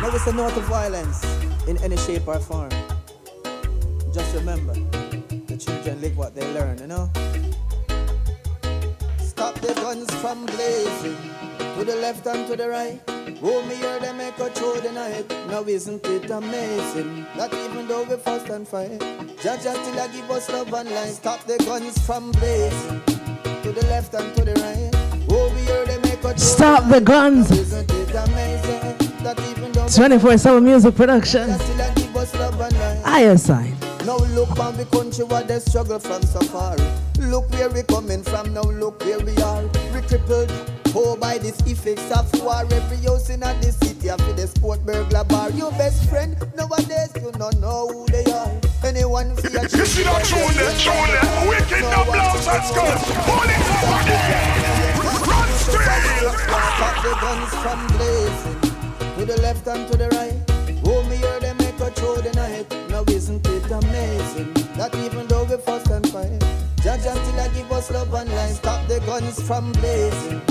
Never say no to violence in any shape or form. Just remember, the children live what they learn, you know? Stop the guns from blazing, to the left and to the right. Oh, me hear them echo through the night. Now isn't it amazing that even though we fuss and fight, Jah still give us love and life. Stop the guns from blazing, to the left and to the right. Oh, we hear them echo through Stop the guns. 24/7 music production. Iyah Syte. Now look on the country where they struggle from so far. Look where we coming from, now look where we are. We crippled, oh, by these effects of war. Every house in the city after the sport burglar bar. Your best friend, nowadays you don't know who they are. Anyone feel a you see that tune there, wicked no blouse and skull. Police over there, run still. Stop the guns from blazing, to the left and to the right. Oh, me hear them echo through the night. Now isn't it amazing that even though we fuss and fight, Jah still give us love and life. Stop the guns from blazing,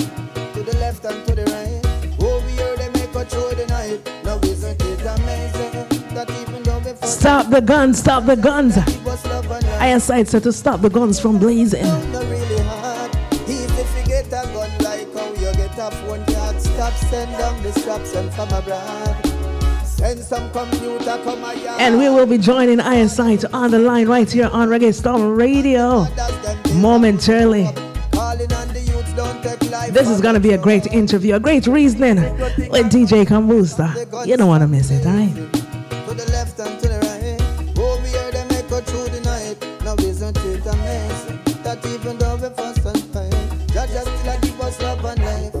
to the left and to the right. Oh, we hear them echo through the night. Now isn't it amazing that even though we fuss. Stop the guns, stop the guns. Iyah Syte said to stop the guns from blazing. Not really hard. Easy to get a gun like how you get a phone card. Stop, send down the straps and from abroad. Send some computer, come a yard. And we will be joining Iyah Syte on the line right here on Reggae Storm Radio momentarily. This is going to be a great interview, a great reasoning with DJ Kambooster. You don't want to miss it, right? To the left and to the right. Oh, we hear them echo through the night. Now isn't it amazing that even though we fast and fight, Jah still give us love and life.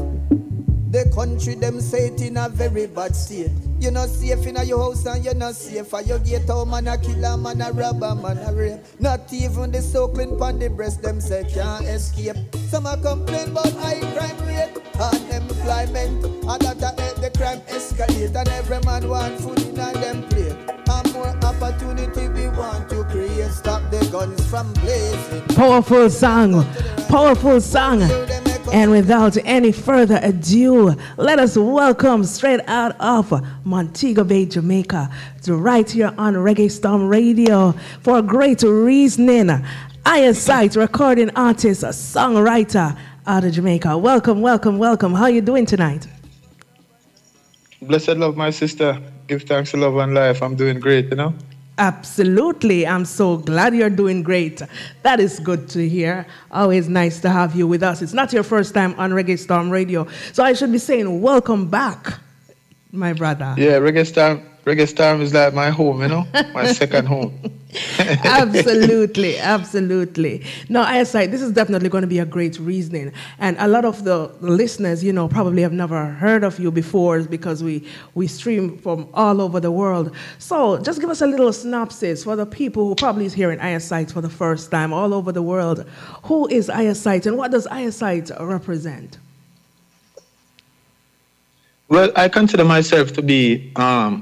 The country them say it in a very bad state. You're not safe in your house and you're not safe for your gate. Oh, man a killer, man a robber, man a rape. Not even the suckling pon the breast them say can't escape. Some a complain about high crime rate, unemployment, and that the crime escalate. And every man want food in a them plate. And more opportunity we want to create. Stop the guns from blazing. Powerful song, powerful song. And without any further ado, let us welcome straight out of Montego Bay, Jamaica, to right here on Reggae Storm Radio for a great reasoning. Iyah Syte, recording artist, songwriter out of Jamaica. Welcome, welcome, welcome. How are you doing tonight? Blessed love, my sister. Give thanks to love and life. I'm doing great, you know? Absolutely. I'm so glad you're doing great. That is good to hear. Always nice to have you with us. It's not your first time on Reggae Storm Radio, so I should be saying welcome back, my brother. Yeah, Reggae Storm is like my home, you know? My second home. Absolutely, absolutely. No, Iyah Syte, this is definitely going to be a great reasoning. And a lot of the listeners, you know, probably have never heard of you before because we stream from all over the world. So just give us a little synopsis for the people who probably is hearing Iyah Syte for the first time all over the world. Who is Iyah Syte and what does Iyah Syte represent? Well, I consider myself to be a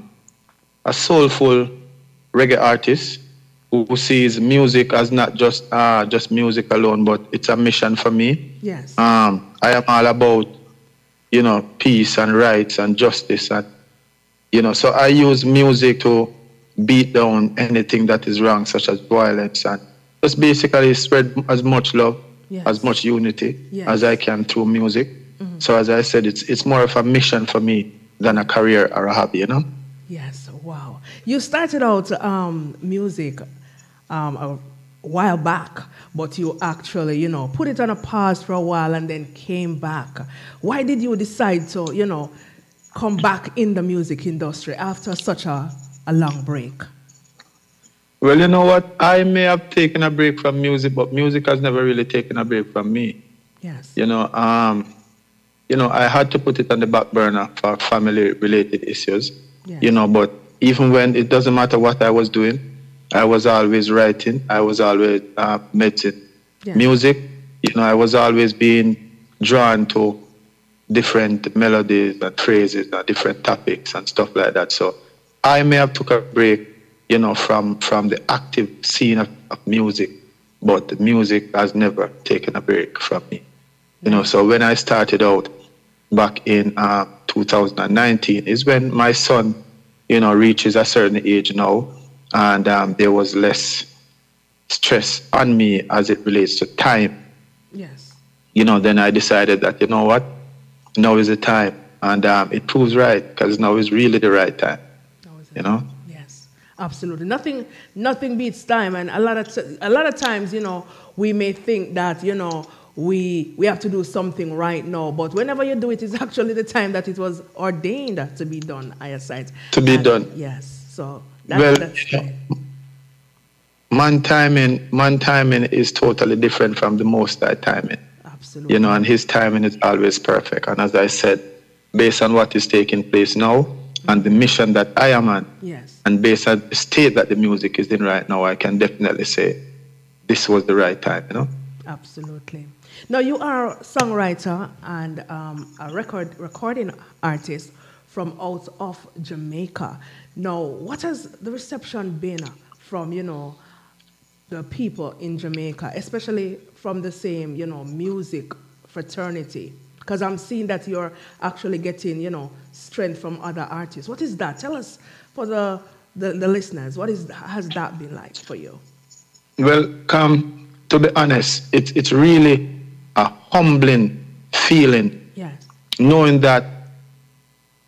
soulful reggae artist who sees music as not just music alone, but it's a mission for me. Yes. I am all about, you know, peace and rights and justice, and you know, so I use music to beat down anything that is wrong, such as violence, and just basically spread as much love, yes, as much unity, yes, as I can through music. Mm-hmm. So as I said, it's more of a mission for me than a career or a hobby, you know? Yes, wow. You started out music a while back, but you actually, you know, put it on a pause for a while and then came back. Why did you decide to, you know, come back in the music industry after such a long break? Well, you know what? I may have taken a break from music, but music has never really taken a break from me. Yes. You know, I had to put it on the back burner for family-related issues. Yes. You know, but even when it doesn't matter what I was doing, I was always writing. I was always making music. You know, I was always being drawn to different melodies and phrases and different topics and stuff like that. So I may have took a break, you know, from the active scene of music, but the music has never taken a break from me. You know, so when I started out, back in 2019 is when my son, reaches a certain age now, and there was less stress on me as it relates to time. Yes. Then I decided that, you know what, now is the time. And it proves right, because now is really the right time, Yes, absolutely. Nothing beats time. And a lot of times, we may think that, we have to do something right now. But whenever you do it, it's actually the time that it was ordained to be done, Iyah Syte. To be done. Yes. So that's right. Man timing is totally different from the Most High timing. Absolutely. And his timing is always perfect. And as I said, based on what is taking place now and the mission that I am on, yes, and based on the state that the music is in right now, I can definitely say this was the right time, Absolutely. Now, you are a songwriter and a recording artist from out of Jamaica. Now, what has the reception been from, the people in Jamaica, especially from the same, music fraternity? Because I'm seeing that you're actually getting, strength from other artists. What is that? Tell us, for the listeners, has that been like for you? Well, to be honest, it's really a humbling feeling. Yes. Knowing that,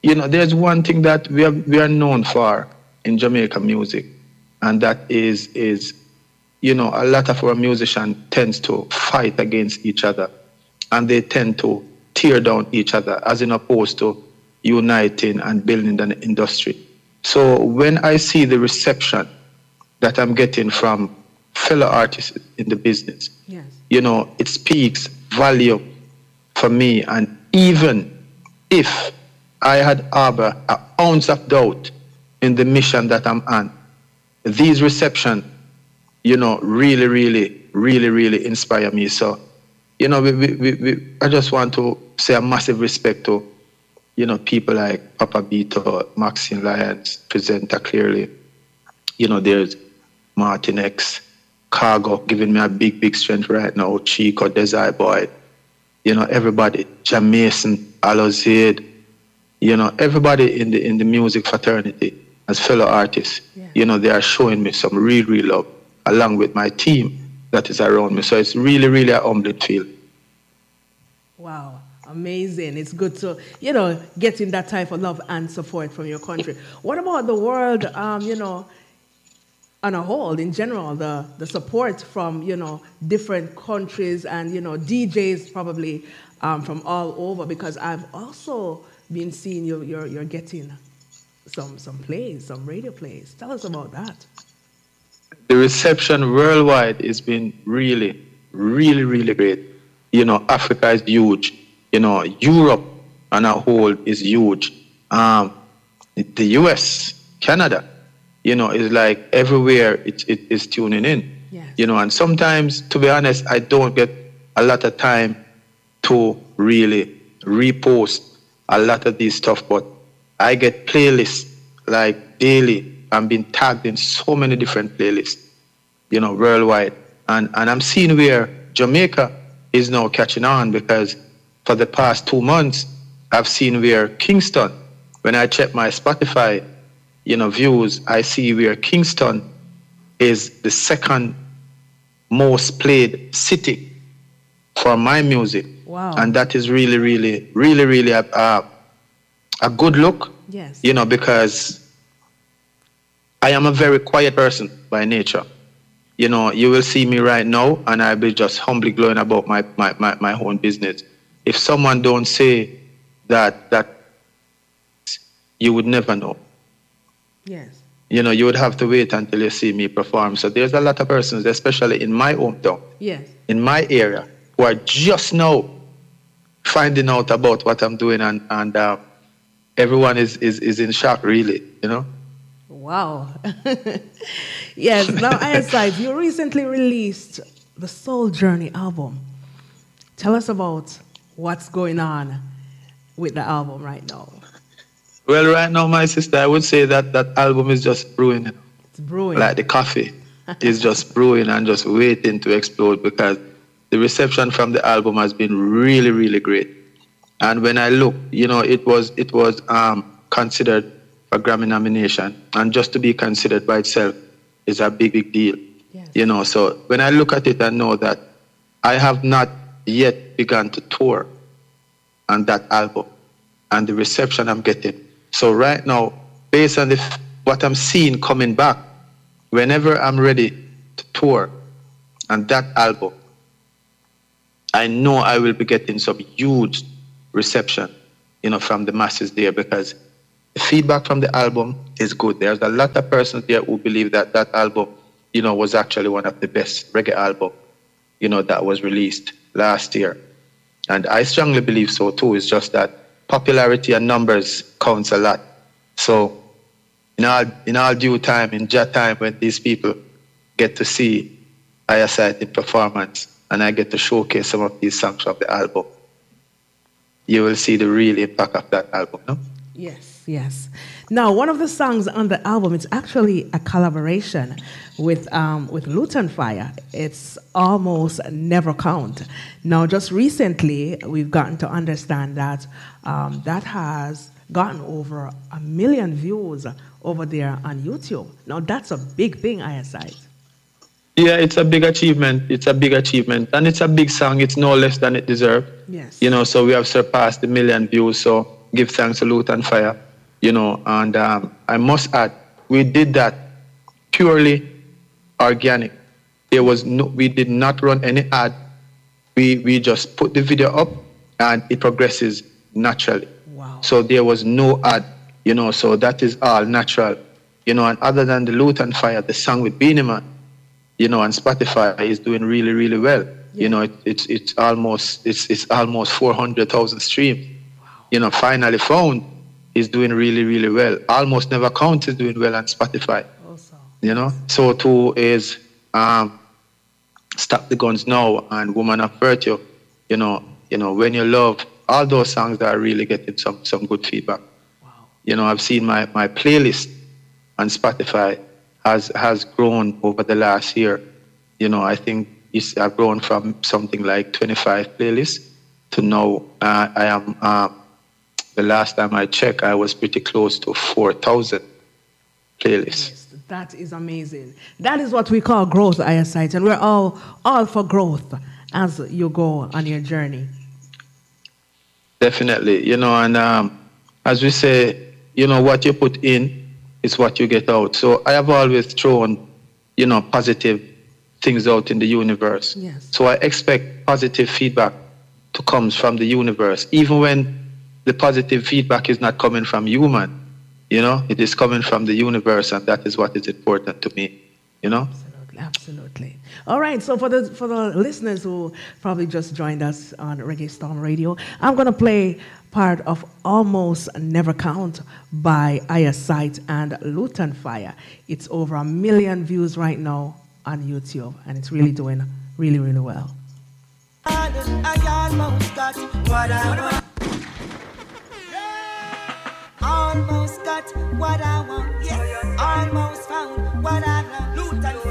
there's one thing that we are known for in Jamaica music, and that is a lot of our musicians tends to fight against each other, and they tend to tear down each other, as in opposed to uniting and building an industry. So when I see the reception that I'm getting from fellow artists in the business, yes, it speaks volume for me. And even if I had harbored an ounce of doubt in the mission that I'm on, these reception, really, really, really, really inspire me. So, I just want to say a massive respect to, people like Papa Beto, Maxine Lyons, presenter clearly. There's Martin X, Cargo giving me a big, big strength right now. Chico, Desire Boy, everybody, Jamason, Alozade, everybody in the music fraternity as fellow artists, yeah, they are showing me some real, real love, along with my team that is around me. So it's really, really a humbling feel. Wow, amazing. It's good to, getting that type of love and support from your country. What about the world, on a whole, in general, the support from, different countries and, DJs probably from all over? Because I've also been seeing you're getting some plays, some radio plays. Tell us about that. The reception worldwide has been really, really, really great. Africa is huge. Europe on a whole is huge. The US, Canada, is like everywhere it is tuning in. Yes. And sometimes, to be honest, I don't get a lot of time to really repost a lot of these stuff, but I get playlists like daily. I'm being tagged in so many different playlists, worldwide. And I'm seeing where Jamaica is now catching on, because for the past 2 months, I've seen where Kingston, when I check my Spotify, views, I see where Kingston is the second most played city for my music. Wow. And that is really, really, really, really a good look. Yes. Because I am a very quiet person by nature. You will see me right now, and I'll be just humbly glowing about my own business. If someone don't say that you would never know. Yes. You would have to wait until you see me perform. So there's a lot of persons, especially in my hometown, yes, in my area, who are just now finding out about what I'm doing, and everyone is in shock, really, Wow. Yes. Now, Iyah Syte, you recently released the Soul Journey album. Tell us about what's going on with the album right now. Well, right now, my sister, I would say that album is just brewing. It's brewing. Like the coffee is just brewing and just waiting to explode, because the reception from the album has been really, really great. And when I look, it was considered a Grammy nomination, and just to be considered by itself is a big deal. Yes. So when I look at it, I know that I have not yet begun to tour on that album and the reception I'm getting. So right now, based on what I'm seeing coming back, whenever I'm ready to tour on that album, I know I will be getting some huge reception, from the masses there, because the feedback from the album is good. There's a lot of persons there who believe that album, was actually one of the best reggae album, that was released last year. And I strongly believe so too. It's just that popularity and numbers counts a lot. So in all due time, in due time, when these people get to see Iyah Syte in performance, and I get to showcase some of these songs from the album, you will see the real impact of that album, no? Yes. Now, one of the songs on the album, it's actually a collaboration with Lutan Fyah. It's Almost Never Count. Now, just recently, we've gotten to understand that that has gotten over 1 million views over there on YouTube. Now, that's a big thing, Iyah Syte. Yeah, it's a big achievement. And it's a big song. It's no less than it deserves. Yes. So we have surpassed 1 million views. So give thanks to Lutan Fyah. And I must add, we did that purely organic. We did not run any ad. We just put the video up and it progresses naturally. Wow. So there was no ad, so that is all natural. And other than the Lutan Fyah, the song with Beenie Man, on Spotify is doing really, really well. Yeah. It's almost 400,000 streams. Wow. Finally Found is doing really, really well. Almost Never Count is doing well on Spotify. Also. So too is Stop the Guns Now and Woman of Virtue. When You Love, all those songs are really getting some good feedback. Wow. I've seen my playlist on Spotify has grown over the last year. I think I've grown from something like 25 playlists to now I am, the last time I checked, I was pretty close to 4,000 playlists. Yes, that is amazing. That is what we call growth, Iyah Syte, and we're all for growth as you go on your journey. Definitely, and as we say, what you put in is what you get out. So I have always thrown, positive things out in the universe. Yes. So I expect positive feedback to come from the universe, even when the positive feedback is not coming from human. It is coming from the universe, and that is what is important to me. Absolutely. All right, so for the listeners who probably just joined us on Reggae Storm Radio, I'm going to play part of Almost Never Count by Iyah Syte and Lutan Fyah. It's over 1 million views right now on YouTube, and it's really doing really, really well. I almost got what I want. Almost got what I want. Yes. Almost found what I love.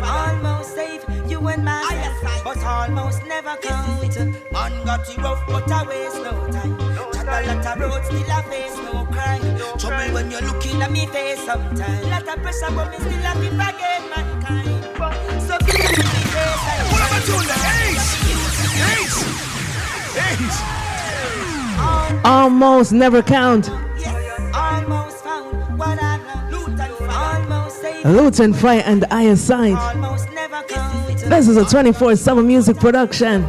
Almost saved you and myself, but almost never count. Man got it rough, but I waste no time. Chat a lot of roads, still I face no crime. Trouble when you're looking at me face sometimes. Lot of pressure, but me still have to forget mankind. So give me face and what am I doing? Ace! Almost Never Count. Almost found what I love. Almost saved. Lutan Fyah and Iyah Syte. Almost never count. This is a 24/7 music production.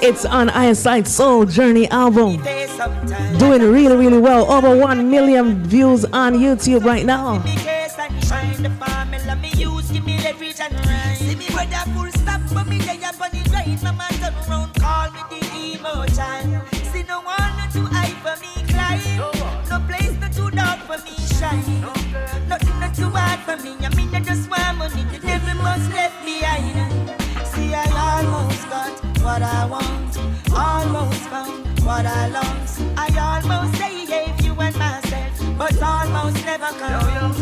It's on Iyah Syte's Soul Journey album. Doing really, really well. Over 1 million views on YouTube right now. Nothing not too hard for me. I mean, I just want money. The devil must left behind. See, I almost got what I want. Almost found what I lost. I almost saved you and myself, but almost never come.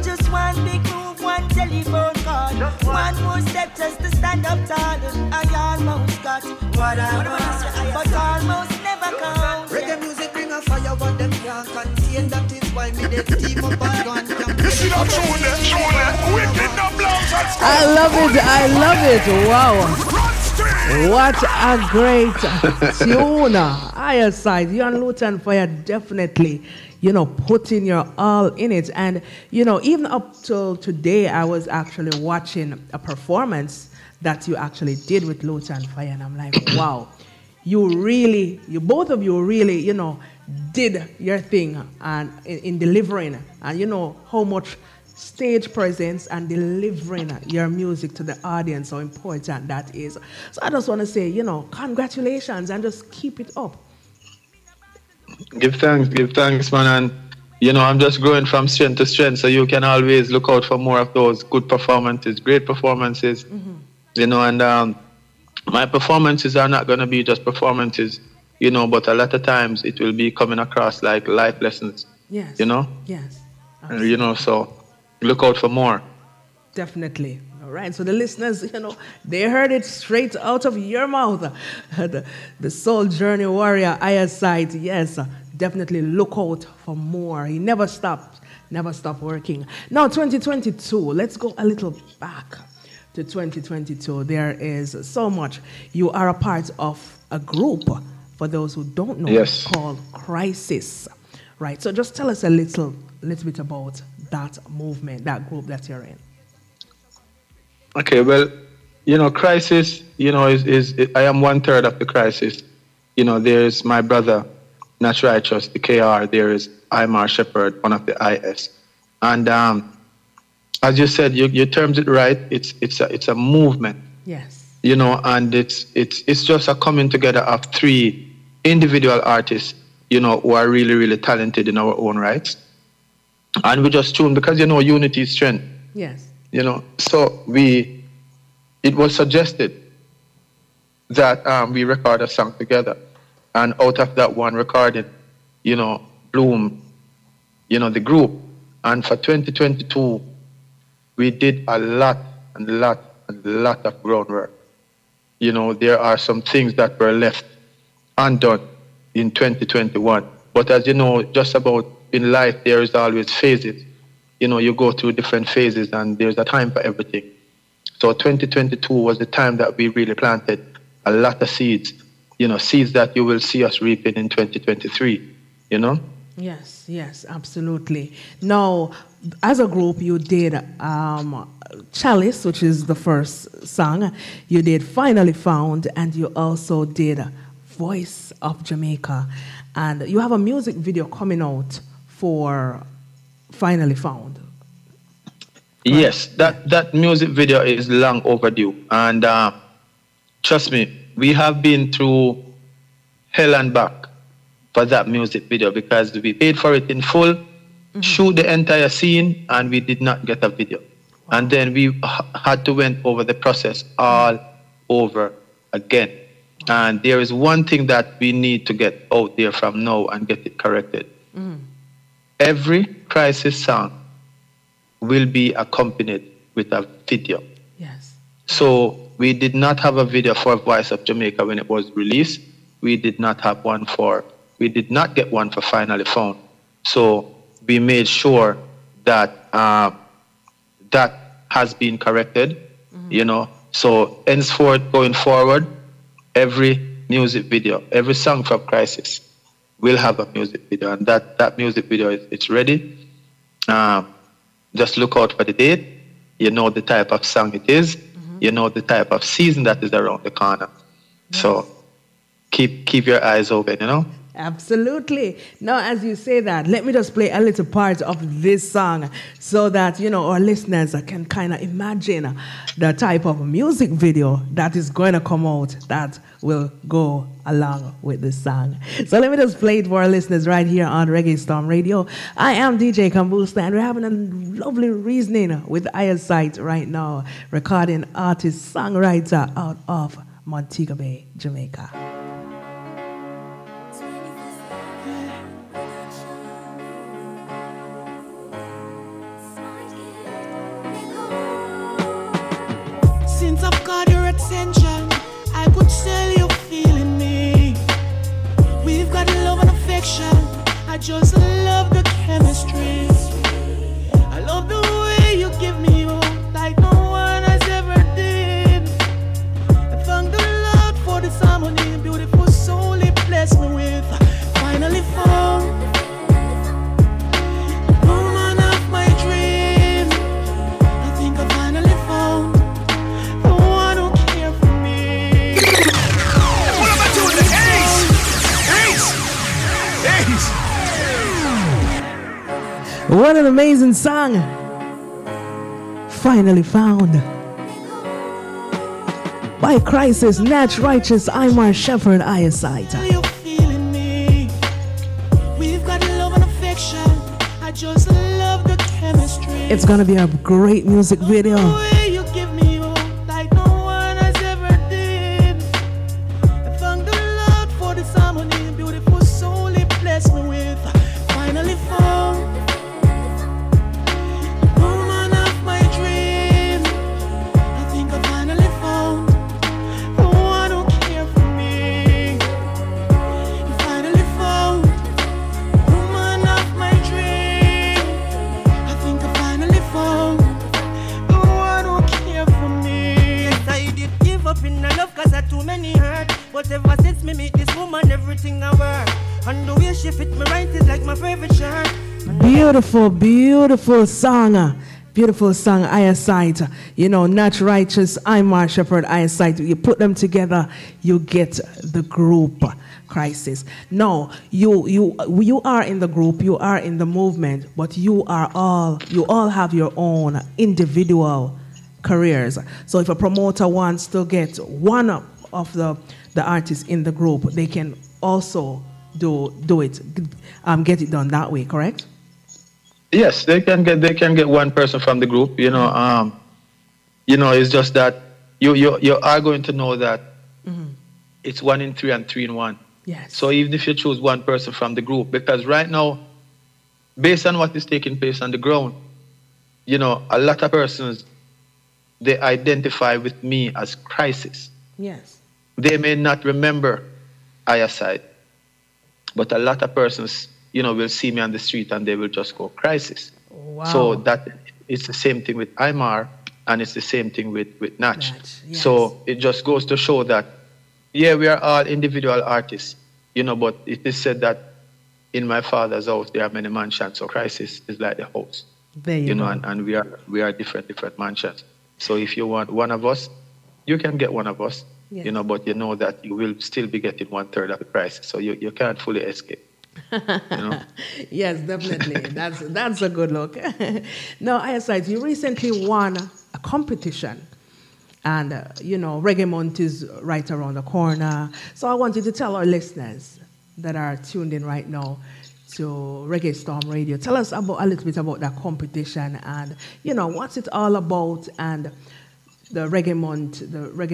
Just one big move, one telephone call, one more step just to stand up tall. I almost got what I want, but almost never count. Reggae music bring a fire, but them can't contain. That is why me they team up and gun campaign. You see that tune, wicked the blouse and stuff. I love it. Wow. What a great tune. Iyah Syte, you and Lutan Fyah definitely, putting your all in it. And, even up till today, I was actually watching a performance that you actually did with Lutan Fyah. And I'm like, wow, you both of you really, did your thing and in delivering. And how much stage presence and delivering your music to the audience, how important that is. So I just want to say, congratulations and just keep it up. Give thanks, man. And, I'm just growing from strength to strength, so you can always look out for more of those good performances, great performances, and my performances are not going to be just performances, but a lot of times it will be coming across like life lessons, Yes. Yes. So look out for more. Definitely. All right. So the listeners, they heard it straight out of your mouth. The soul journey warrior, Iyah Syte. Yes, definitely look out for more. He never stopped working. Now, 2022. Let's go a little back to 2022. There is so much. You are a part of a group, for those who don't know, yes, called Crisis. Right. So just tell us a little bit about that movement, that group that you're in. Okay, well, Crisis, is I am 1/3 of the Crisis. There's my brother, Not Righteous, the KR. There is Imar Shepherd, one of the IS. And as you said, you termed it right. It's a movement. Yes. And it's just a coming together of 3 individual artists, who are really, really talented in our own rights. And we just tuned because, unity is strength. Yes. So it was suggested that we record a song together. And out of that one recording, bloom, the group. And for 2022, we did a lot of groundwork. There are some things that were left undone in 2021. But as you know, just about in life, there is always phases. You go through different phases and there's a time for everything. So 2022 was the time that we really planted a lot of seeds, seeds that you will see us reaping in 2023, Yes, absolutely. Now, as a group, you did Chalice, which is the first song. You did Finally Found, and you also did Voice of Jamaica. And you have a music video coming out for Finally Found. Yes, that music video is long overdue. And trust me, we have been through hell and back for that music video because we paid for it in full, shoot the entire scene, and we did not get a video. Wow. And then we had to went over the process all over again. And there is one thing that we need to get out there from now and get it corrected. Every Crisis song will be accompanied with a video. Yes. So we did not have a video for Voice of Jamaica when it was released. We did not get one for Finally Found. So we made sure that that has been corrected, So henceforth, going forward, every music video, every song from Crisis will have a music video, and that music video it's ready. Just look out for the date. The type of song it is. The type of season that is around the corner. Yes. So keep your eyes open, Absolutely. Now, as you say that, let me just play a little part of this song so that, our listeners can kind of imagine the type of music video that is going to come out that will go along with this song. So let me just play it for our listeners right here on Reggae Storm Radio. I am DJ Kambooster, and we're having a lovely reasoning with Iyah Syte right now, recording artist, songwriter out of Montego Bay, Jamaica. Since I just love the chemistry. I love the way you give me hope like no one has ever did. I thank the Lord for this harmony, beautiful soul He blessed me with. Finally found the woman of my dream. I think I finally found the one who cared for me. What am I doing? Ace! What an amazing song. Finally found. By Crisis, Natch Righteous, Iyah Shepherd, Iyah Syte. Are you feeling me? We've got love and affection. I just love the chemistry. It's gonna be a great music video. The way you give me hope like no one has ever did. I thank the Lord for this harmony, beautiful soul He blessed me with. Finally found the woman of my dream. I think I finally found the one who cared for me. Finally found the woman of my dream. I think I finally found the one who cared for me. Yes, I did give up in the love cause I too many hurt. But ever since me meet this woman, everything I work. And the way she fit me right is like my favorite shirt. Beautiful, beautiful song. Beautiful song, Iyah Syte. You know, Natch Righteous, Iyah Shepherd, Iyah Syte. You put them together, you get the group Crisis. No, you are in the group, you are in the movement, but you all have your own individual careers. So if a promoter wants to get one of the artists in the group, they can also do it, get it done that way, correct? Yes, they can get one person from the group. It's just that you are going to know that it's 1 in 3 and 3 in 1. Yes. So even if you choose one person from the group, because right now, based on what is taking place on the ground, a lot of persons, they identify with me as Crisis. Yes. They may not remember Iyah Syte, but a lot of persons, will see me on the street and they will just go Crisis. Wow. So that it's the same thing with Iyah, and it's the same thing with Natch. Yes. So it just goes to show that, yeah, we are all individual artists, but it is said that in my Father's house there are many mansions. So Crisis is like the house. There you go. And we are different mansions. So if you want one of us, you can get one of us. Yes. But you know that you will still be getting 1/3 of the price. So you can't fully escape. Yes, definitely. That's a good look. Now, Iyah Syte, you recently won a competition. And, Reggae Month is right around the corner. So I want you to tell our listeners that are tuned in right now to Reggae Storm Radio. Tell us a little bit about that competition and, what's it all about, and the Reggae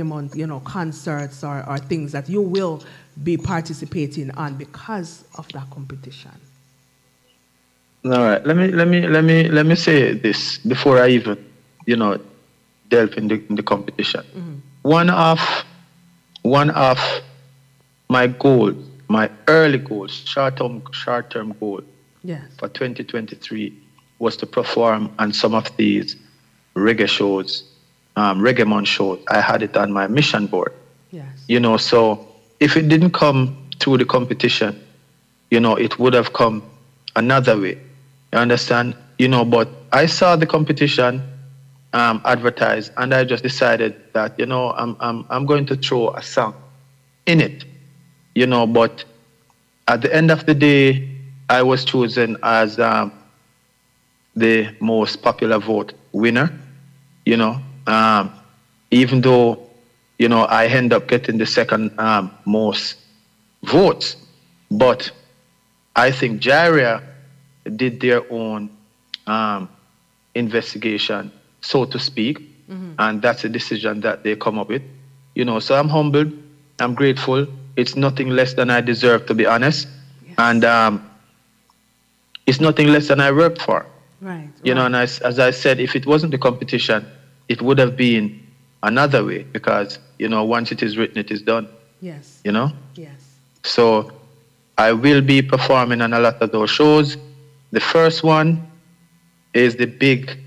Month, concerts or things that you will be participating on because of that competition. All right. Let me say this before I even, delve in the competition. Mm-hmm. One of my goals, my early goals, short-term goal, yes, for 2023 was to perform on some of these reggae shows, Reggae Month shows. I had it on my mission board. Yes. So if it didn't come through the competition, it would have come another way. You understand? But I saw the competition advertised, and I just decided that, I'm going to throw a song in it. But at the end of the day, I was chosen as the most popular vote winner, even though, I end up getting the second most votes. But I think Jaria did their own investigation, so to speak, and that's a decision that they come up with. So I'm humbled, I'm grateful. It's nothing less than I deserve, to be honest. Yes. And it's nothing less than I worked for. Right. And as I said, if it wasn't the competition, it would have been another way, because, once it is written, it is done. Yes. Yes. So I will be performing on a lot of those shows. The first one is the big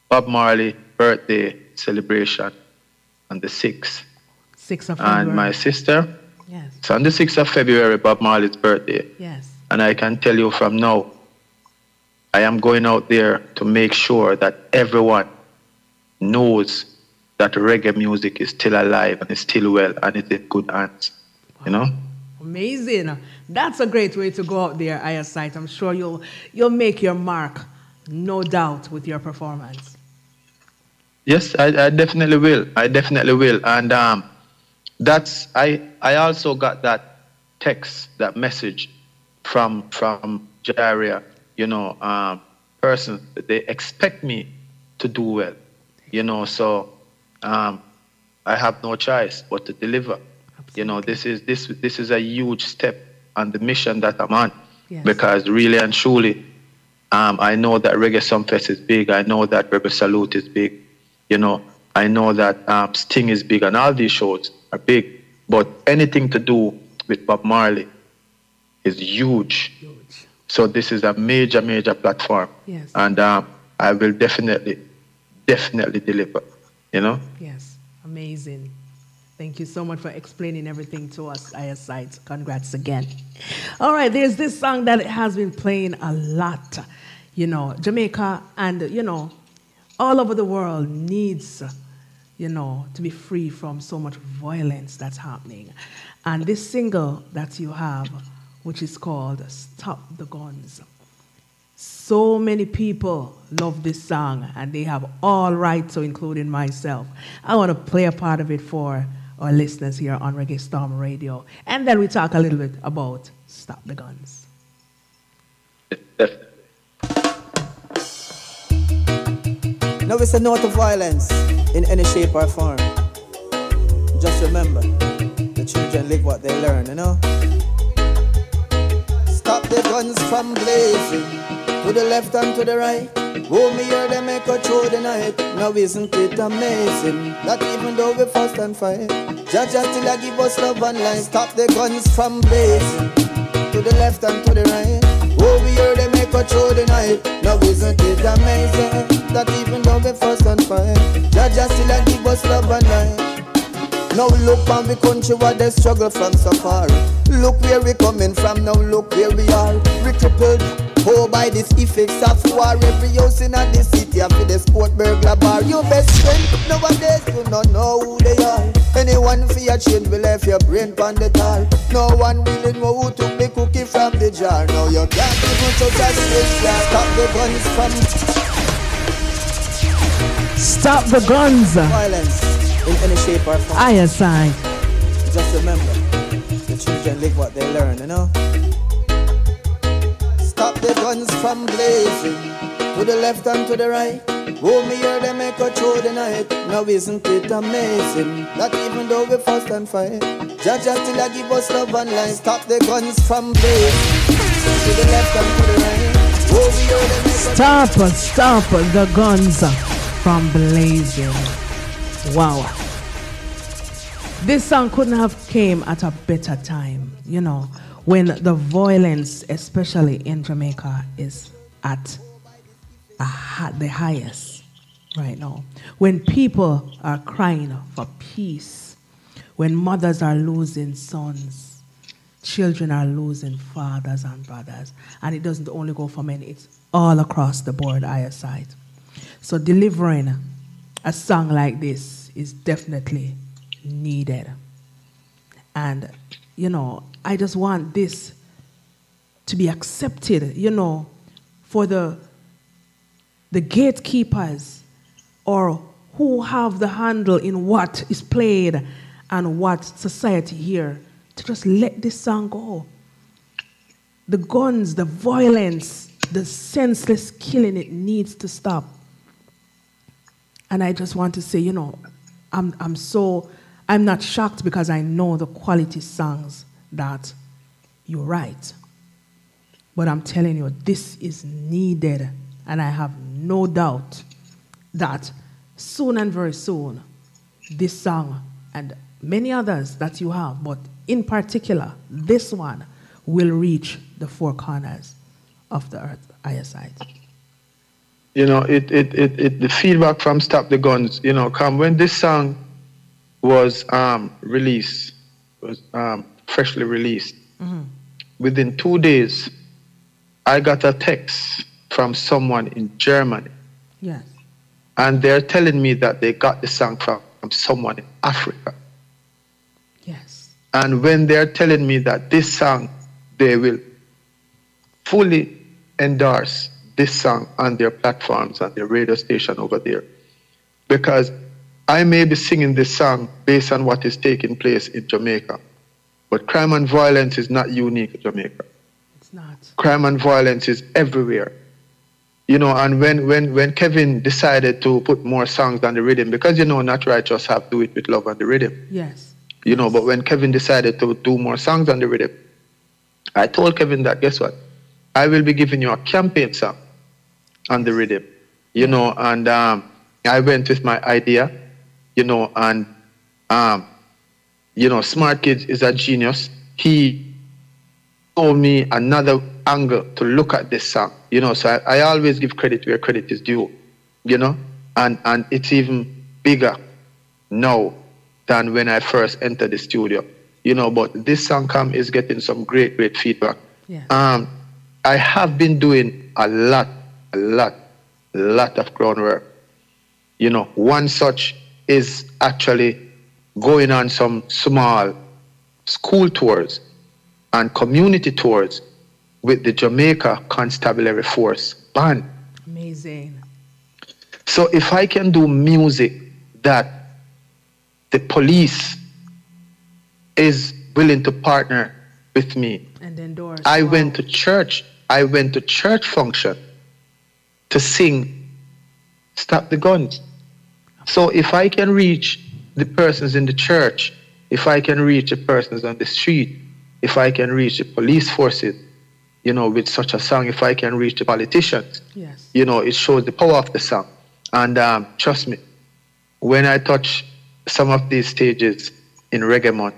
Bob Marley birthday celebration on the 6th. 6th of February. And my sister, yes. it's on the 6th of February, Bob Marley's birthday. Yes. And I can tell you from now, I am going out there to make sure that everyone knows that reggae music is still alive and is still well and it's in good hands. Wow. You know? Amazing. That's a great way to go out there, Iyah Syte. I'm sure you'll make your mark, no doubt, with your performance. Yes, I definitely will. I definitely will. And I also got that text, that message from Jaria, you know, person. They expect me to do well, you know, so I have no choice but to deliver. Absolutely. You know, this is a huge step on the mission that I'm on. Yes. Because really and truly, I know that Reggae Storm Fest is big. I know that Rebel Salute is big. You know, I know that Sting is big, and all these shows are big. But anything to do with Bob Marley is huge. So this is a major, major platform. Yes. And I will definitely deliver, you know? Yes, amazing. Thank you so much for explaining everything to us, Iyah Syte. Congrats again. All right, there's this song that has been playing a lot. You know, Jamaica and, you know, all over the world needs, you know, to be free from so much violence that's happening. And this single that you have, which is called Stop the Guns. So many people love this song, and they have all right to, including myself. I want to play a part of it for our listeners here on Reggae Storm Radio. And then we talk a little bit about Stop the Guns. No, it's a no to violence in any shape or form. Just remember, the children live what they learn, you know? Stop the guns from blazing, to the left and to the right. Oh, me hear them echo through the night. Now isn't it amazing that even though we fuss and fight, Jah still a give us love and life. Stop the guns from blazing, to the left and to the right. Oh, we hear them echo through the night. Now isn't it amazing that even though we fuss and fight, Jah still a give us love and life. Now look on the country where they struggle from so far. Look where we coming from, now look where we are. We crippled, oh, by this effects of war. Every house in the city after the sport burglar bar. Your best friend, nowadays you don't know who they are. Anyone for your change will left your brain on the tar. No one really know who took the cookie from the jar. Now you can't even touch a switch. Stop the guns from... Stop the guns. Violence in any shape or form. Iyah Syte. Just remember, the children live what they learn, you know? Stop the guns from blazing, to the left and to the right. Oh, me hear them echo through the night. Now isn't it amazing that even though we fuss and fight, Jah still a give us love and life. Stop the guns from blazing, to the left and to the right. Oh, we hear them echo. Stop the guns from blazing. Wow. This song couldn't have came at a better time, you know, when the violence, especially in Jamaica, is at the highest right now. When people are crying for peace, when mothers are losing sons, children are losing fathers and brothers, and it doesn't only go for men, it's all across the board, Iyah Syte. So delivering a song like this is definitely needed. And, you know, I just want this to be accepted, you know, for the gatekeepers or who have the handle in what is played and what society here, to just let this song go. The guns, the violence, the senseless killing, it needs to stop. And I just want to say, you know, I'm not shocked because I know the quality songs that you write. But I'm telling you, this is needed. And I have no doubt that soon and very soon, this song and many others that you have, but in particular, this one will reach the four corners of the earth, Iyah Syte? You know, the feedback from Stop the Guns, you know, when this song was released, was freshly released, within 2 days, I got a text from someone in Germany. Yes. And they're telling me that they got the song from someone in Africa. Yes. And when they're telling me that this song, they will fully endorse this song on their platforms, on their radio station over there. Because I may be singing this song based on what is taking place in Jamaica. But crime and violence is not unique to Jamaica. It's not. Crime and violence is everywhere. You know, and when Kevin decided to put more songs on the rhythm, because, you know, Not Righteous have Do It With Love on the rhythm. Yes. You know, but when Kevin decided to do more songs on the rhythm, I told Kevin that, guess what? I will be giving you a campaign song on the rhythm, you know, and I went with my idea, you know, and, you know, Smart Kids is a genius. He told me another angle to look at this song, you know, so I always give credit where credit is due, you know, and it's even bigger now than when I first entered the studio, you know, but this song is getting some great feedback. Yes. I have been doing a lot of groundwork. You know, one such is actually going on some small school tours and community tours with the Jamaica Constabulary Force Band. Amazing. So if I can do music that the police is willing to partner with me. And endorse. I went to church function to sing Stop the Guns. So if I can reach the persons in the church, if I can reach the persons on the street, if I can reach the police forces, you know, with such a song, if I can reach the politicians, yes, you know, it shows the power of the song. And trust me, when I touch some of these stages in Reggae Month,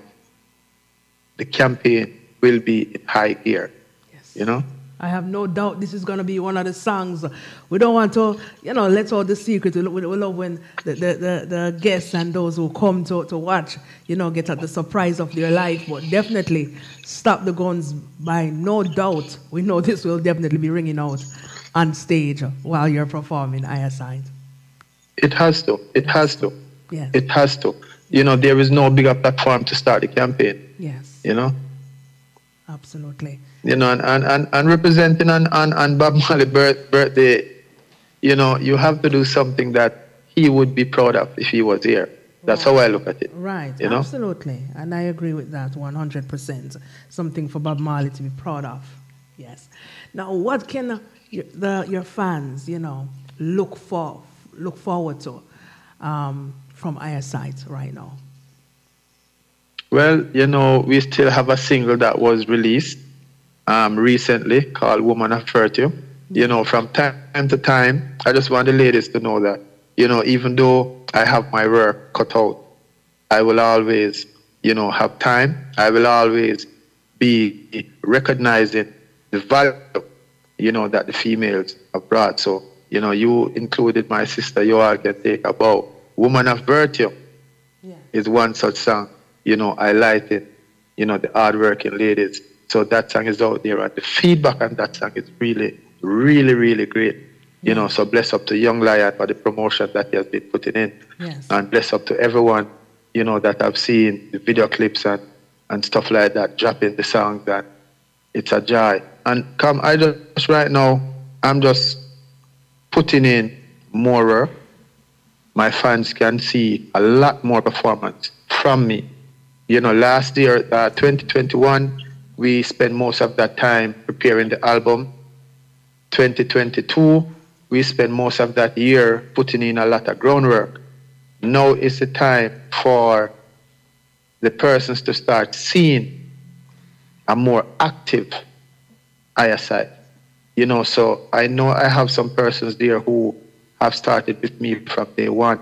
the campaign will be in high gear, yes, you know? I have no doubt this is going to be one of the songs. We don't want to, you know, let all the secret. We love when the guests and those who come to watch, you know, get at the surprise of their life. But definitely, Stop the Guns, by no doubt. We know this will definitely be ringing out on stage while you're performing, Iyah Syte. It has to. It has to. Yes. It has to. You know, there is no bigger platform to start the campaign. Yes. You know? Absolutely. You know, and representing on Bob Marley's birthday, you know, you have to do something that he would be proud of if he was here. That's how I look at it. Right, you know? Absolutely. And I agree with that 100%. Something for Bob Marley to be proud of. Yes. Now, what can your fans, you know, look forward to from Iyah Syte right now? Well, you know, we still have a single that was released recently called Woman of Virtue. You know, from time to time, I just want the ladies to know that, you know, even though I have my work cut out, I will always, you know, have time. I will always be recognizing the value, you know, that the females have brought. So, you know, you included my sister, you all can take about Woman of Virtue is one such song. You know, highlighting, you know, the hardworking ladies. So that song is out there, and the feedback on that song is really, really, really great. You know, so bless up to Young Lion for the promotion that he has been putting in. Yes. And bless up to everyone, you know, that I've seen the video clips and stuff like that, dropping the songs, and it's a joy. And I just right now, I'm just putting in more work. My fans can see a lot more performance from me. You know, last year, 2021, we spent most of that time preparing the album. 2022, we spent most of that year putting in a lot of groundwork. Now is the time for the persons to start seeing a more active Iyah Syte. You know, so I know I have some persons there who have started with me from day one.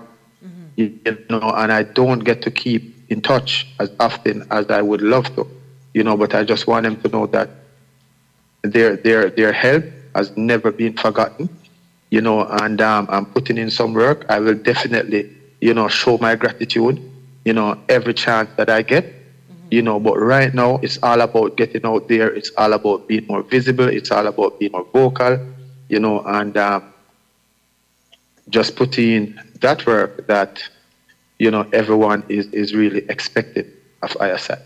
You know, and I don't get to keep in touch as often as I would love to. but I just want them to know that their help has never been forgotten, and I'm putting in some work. I will definitely, show my gratitude, every chance that I get, but right now it's all about getting out there. It's all about being more visible. It's all about being more vocal, and just putting that work that, everyone is really expected of Iyah Syte.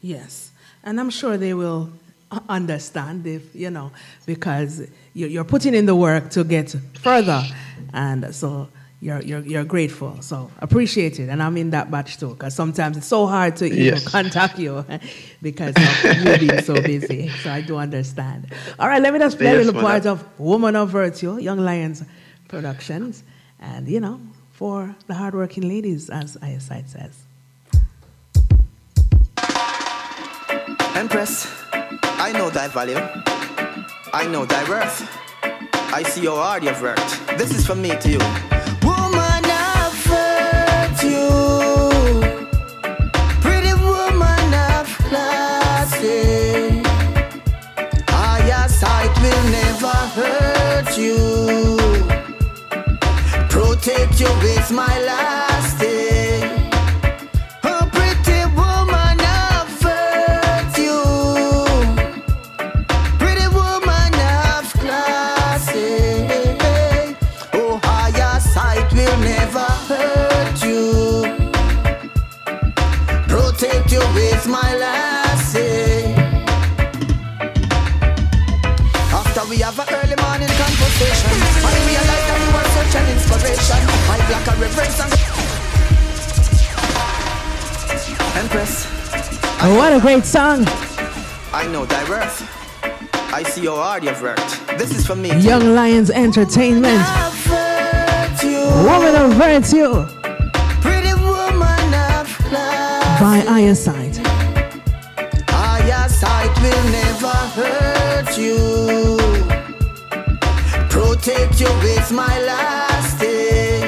Yes, and I'm sure they will understand if, because you're putting in the work to get further, and so you're grateful. So appreciate it, and I'm in that batch too, because sometimes it's so hard to even contact you because of you being so busy. So I do understand. All right, let me just play a little part of Woman of Virtue, Young Lions Productions, and for the hardworking ladies, as Iyah Syte says. Empress, I know thy value. I know thy worth. I see how hard you've worked. This is from me to you. Woman of virtue, pretty woman of classy. Iyah Syte will never hurt you. Protect you with my last day. A pretty woman of virtue, pretty woman of classy. Oh, Iyah Syte will never hurt you. Protect you with my last day. After we have an early morning conversation, I realize that you are such an inspiration. My black and reverence and Empress. Oh, what a great song. I know thy worth. I see how hard you've worked. This is for me. Young Lions Entertainment. Woman of Virtue. Pretty woman of class. By Iyah Syte. Iyah Syte will never hurt you. Protect you with my last day.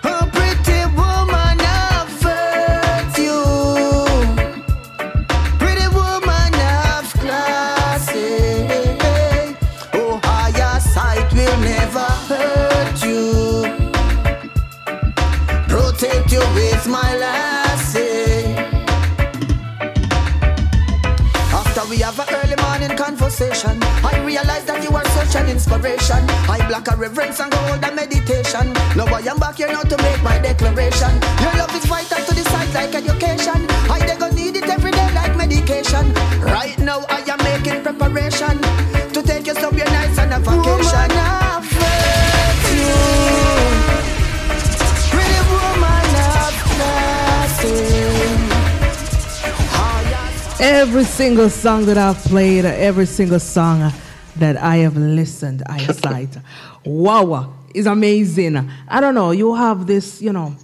A pretty woman of virtue, pretty woman of classy. Oh, Iyah Syte will never hurt you. Protect you with my last day. After we have an early morning conversation, I realize that you are such an inspiration. I block a reverence and hold a meditation. Now I am back here now to make my declaration. Your love is vital to the sight like education. I they gonna need it every day like medication. Right now I am making preparation to take you somewhere nice on a vacation. Woman of virtue, pretty woman of classy. Every single song that I've played, every single song that I have listened, Iyah Syte, wow, is amazing. I don't know, you have this, you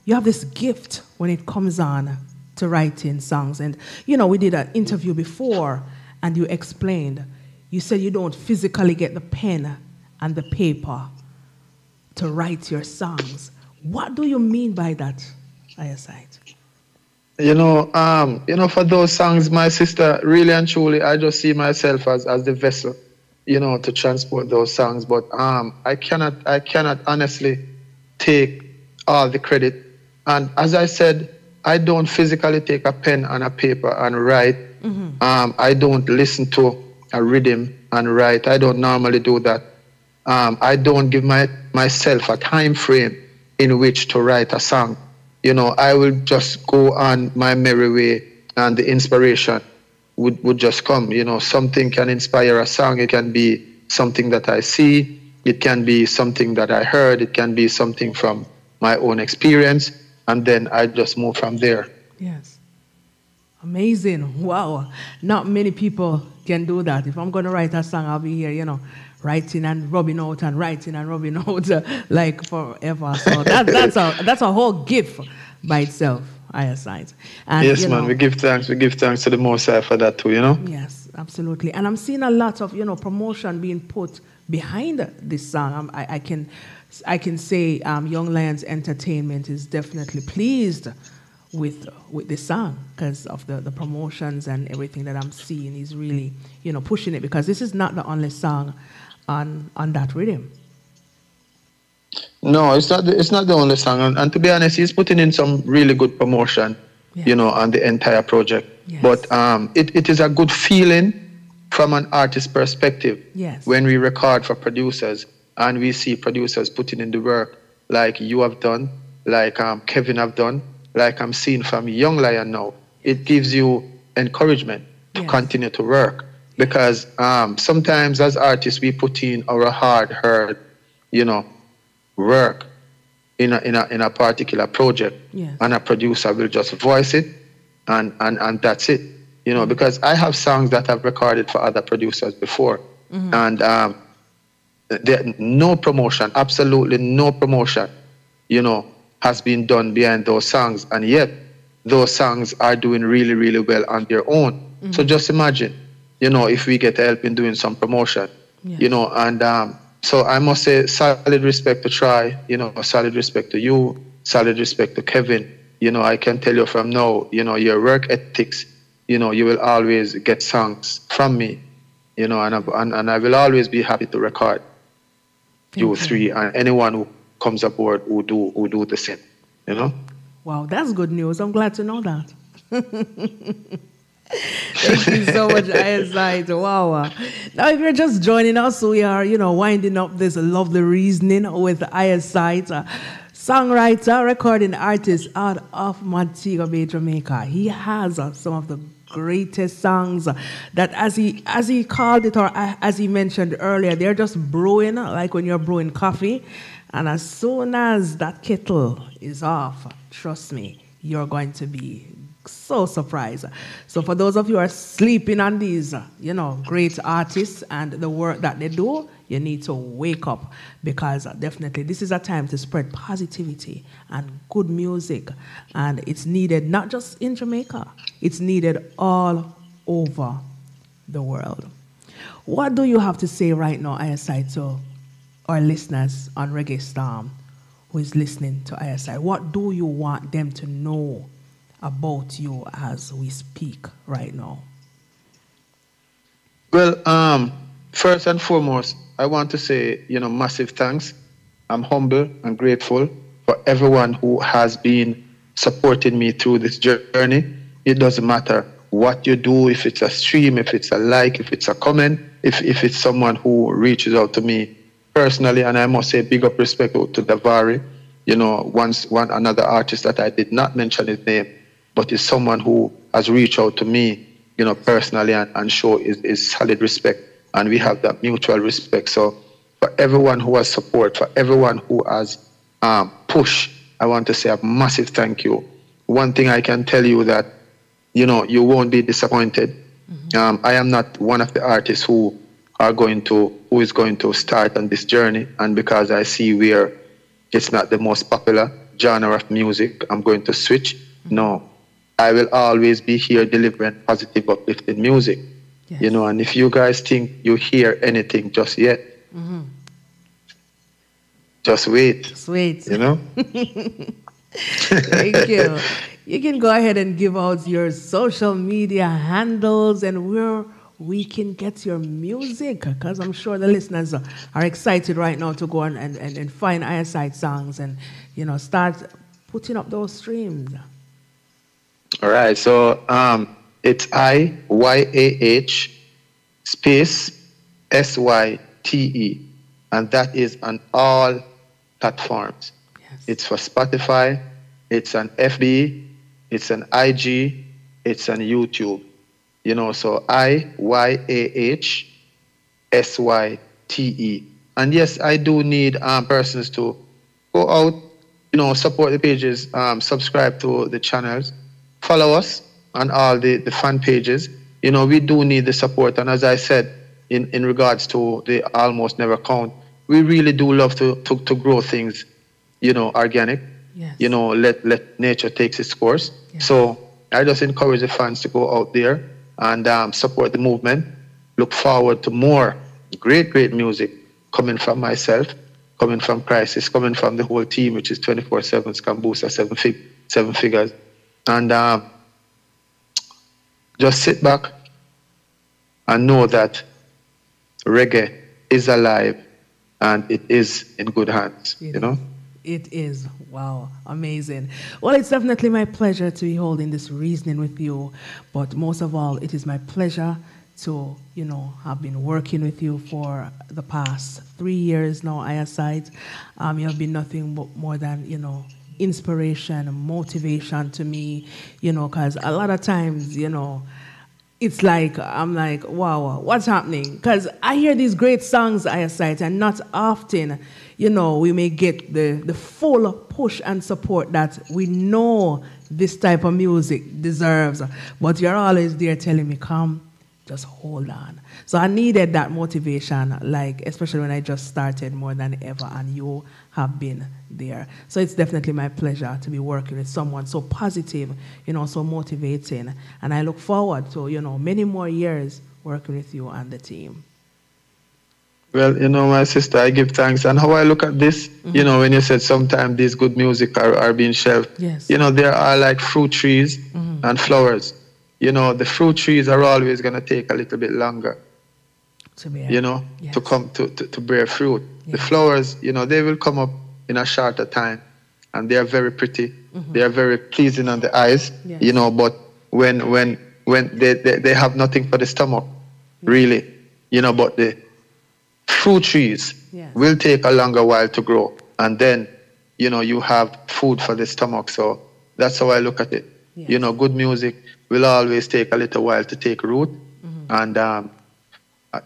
have this gift when it comes on to writing songs. And, we did an interview before, and you explained, you said you don't physically get the pen and the paper to write your songs. What do you mean by that, Iyah Syte? For those songs, my sister, really and truly, I just see myself as the vessel, to transport those songs. But I cannot honestly take all the credit. And as I said, I don't physically take a pen and a paper and write. Mm-hmm. I don't listen to a rhythm and write. I don't normally do that. I don't give myself a time frame in which to write a song. I will just go on my merry way, and the inspiration would just come. Something can inspire a song. It can be something that I see. It can be something that I heard. It can be something from my own experience. And then I just move from there. Yes. Amazing. Wow. Not many people can do that. If I'm going to write a song, I'll be here, writing and rubbing out and writing and rubbing out like forever. So that's a whole gift by itself, Iyah Syte. And yes, man, we give thanks. We give thanks to the Most High for that too, Yes, absolutely. And I'm seeing a lot of, promotion being put behind this song. I can say Young Lions Entertainment is definitely pleased with this song because of the promotions and everything that I'm seeing. He's really, pushing it, because this is not the only song on that rhythm. No, it's not the only song. And to be honest, he's putting in some really good promotion, on the entire project. Yes. But it is a good feeling from an artist perspective. Yes. When we record for producers and we see producers putting in the work like you have done, like Kevin have done, like I'm seeing from Young Lion now. It gives you encouragement to continue to work, because sometimes as artists we put in our hard-earned, work in a particular project, and a producer will just voice it and that's it. Because I have songs that I've recorded for other producers before, and there no promotion, absolutely no promotion, has been done behind those songs, and yet those songs are doing really, really well on their own. So just imagine, if we get help in doing some promotion, and so I must say solid respect to Try, solid respect to you, solid respect to Kevin. I can tell you from now, your work ethics, you will always get songs from me, and I will always be happy to record you three and anyone who comes aboard who do the same, Wow, that's good news. I'm glad to know that. Thank you so much, Iyah Syte. Wow. Now, if you're just joining us, we are, winding up this lovely reasoning with Iyah Syte, songwriter, recording artist out of Montego Bay, Jamaica. He has some of the greatest songs that, as he called it, or as he mentioned earlier, they're just brewing, like when you're brewing coffee. And as soon as that kettle is off, trust me, you're going to be so surprised. So for those of you who are sleeping on these, great artists and the work that they do, you need to wake up, because definitely this is a time to spread positivity and good music. And it's needed not just in Jamaica, it's needed all over the world. What do you have to say right now, Iyah Syte, to our listeners on Reggae Storm who is listening to Iyah Syte? What do you want them to know about you as we speak right now? Well, first and foremost, I want to say, massive thanks. I'm humble and grateful for everyone who has been supporting me through this journey. It doesn't matter what you do, if it's a stream, if it's a like, if it's a comment, if it's someone who reaches out to me personally. And I must say big up respect to Davari, one another artist that I did not mention his name, but is someone who has reached out to me, personally and show is solid respect. And we have that mutual respect. So for everyone who has support, for everyone who has pushed, I want to say a massive thank you. One thing I can tell you that, you won't be disappointed. I am not one of the artists who is going to start on this journey. And because I see where it's not the most popular genre of music, I'm going to switch. No, I will always be here delivering positive, uplifting music. Yes. And if you guys think you hear anything just yet, just wait. Just wait. Thank you. You can go ahead and give out your social media handles and where we can get your music, because I'm sure the listeners are excited right now to go and find Iyah Syte songs and, start putting up those streams. All right. So it's IYAH space SYTE, and that is on all platforms. Yes. It's for Spotify, it's on FB, it's on IG, it's on YouTube. So IYAH SYTE. And yes, I do need persons to go out, support the pages, subscribe to the channels, follow us on all the fan pages. We do need the support. And as I said, in regards to the Almost Never Count, we really do love to grow things, organic. Yes. Let nature take its course. Yes. So I just encourage the fans to go out there and support the movement. Look forward to more great music coming from myself, coming from Crisis, coming from the whole team, which is 24/7 Kambooster, seven figures. And just sit back and know that reggae is alive and it is in good hands, you know? It is. Wow. Amazing. Well, it's definitely my pleasure to be holding this reasoning with you. But most of all, it is my pleasure to, you know, have been working with you for the past 3 years now, Iyah Syte. You have been nothing but more than, you know, inspiration and motivation to me, you know, because a lot of times, you know, it's like, I'm like, wow, what's happening? Because I hear these great songs, Iyah Syte, and not often, you know, we may get the full push and support that we know this type of music deserves. But you're always there telling me, come, just hold on. So I needed that motivation, like, especially when I just started more than ever, and you have been there. So it's definitely my pleasure to be working with someone so positive, you know, so motivating. And I look forward to, you know, many more years working with you and the team. Well, you know, my sister, I give thanks. And how I look at this, you know, when you said sometimes these good music are being shelved, yes. You know, there are like fruit trees and flowers. You know, the fruit trees are always going to take a little bit longer, to bear. You know, yes. to come to bear fruit. Yes. The flowers, you know, they will come up in a shorter time, and they are very pretty. They are very pleasing on the eyes, yes. You know, but when they have nothing for the stomach, really, you know, but the fruit trees yes. will take a longer while to grow, and then, you know, you have food for the stomach. So that's how I look at it. Yes. You know, good music will always take a little while to take root, and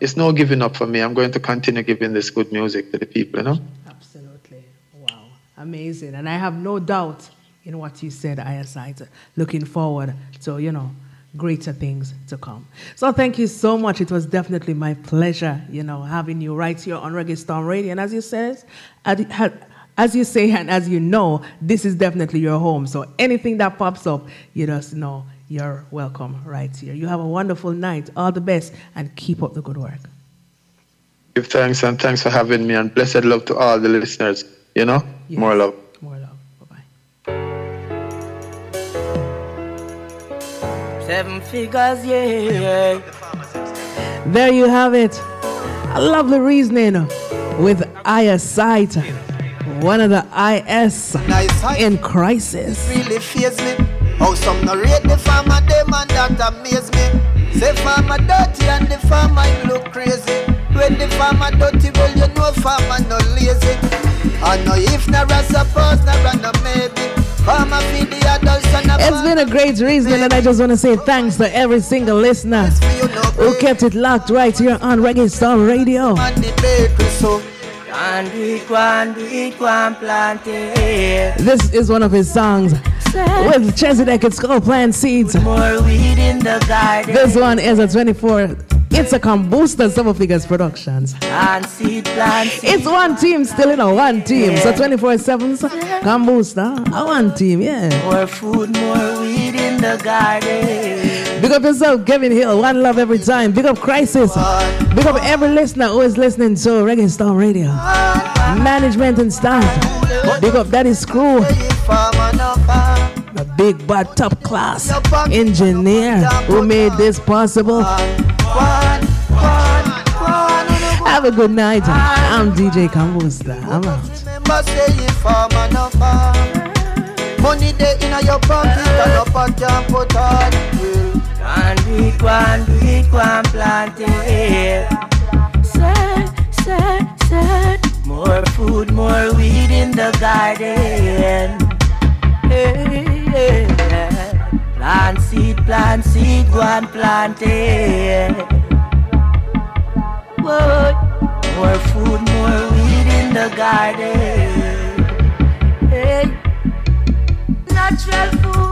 it's no giving up for me. I'm going to continue giving this good music to the people, you know? Absolutely. Wow. Amazing. And I have no doubt in what you said, Iyah Syte. Looking forward to, you know, greater things to come. So thank you so much. It was definitely my pleasure, you know, having you right here on Reggae Storm Radio. And as you say, and as you know, this is definitely your home. So anything that pops up, you just know you're welcome right here. You have a wonderful night. All the best, and keep up the good work. Give thanks, and thanks for having me, and blessed love to all the listeners. You know, yes. More love. More love. Bye-bye. 7 figures, yeah. There you have it. A lovely reasoning with Iyah Syte, one of the IS in crisis. Really fears me. How some no rate the farmer, them and that amaze me. Say farmer dirty and the farmer look crazy. When the farmer dirty, well you know farmer no lazy. I know if never suppose, never no maybe. Farmer feed the adults and it's been a great reason, and I just want to say thanks to every single listener who kept it locked right here on Reggae Storm Radio. This is one of his songs with Chesedek. It's called Plant Seeds. More weed in the garden. This one is a 24. It's a Kambooster Summer Figures Productions. Plant seed. It's one team, still in a one team. Yeah. So 24/7 Kambooster, a one team, yeah. More food, more weed in the garden. Big up yourself, Kevin Hill. One love every time. Big up Crisis. Big up every listener who is listening to Reggae Storm Radio. Management and staff. Big up Daddy Screw. The big bad top class engineer who made this possible. Have a good night. I'm DJ Kambooster. I'm out. Money day in your pocket and up and can put on. One plant it. Say. More food, more weed in the garden. Hey. Plant seed, go and plant it. Whoa. More food, more weed in the garden. Hey. Natural food.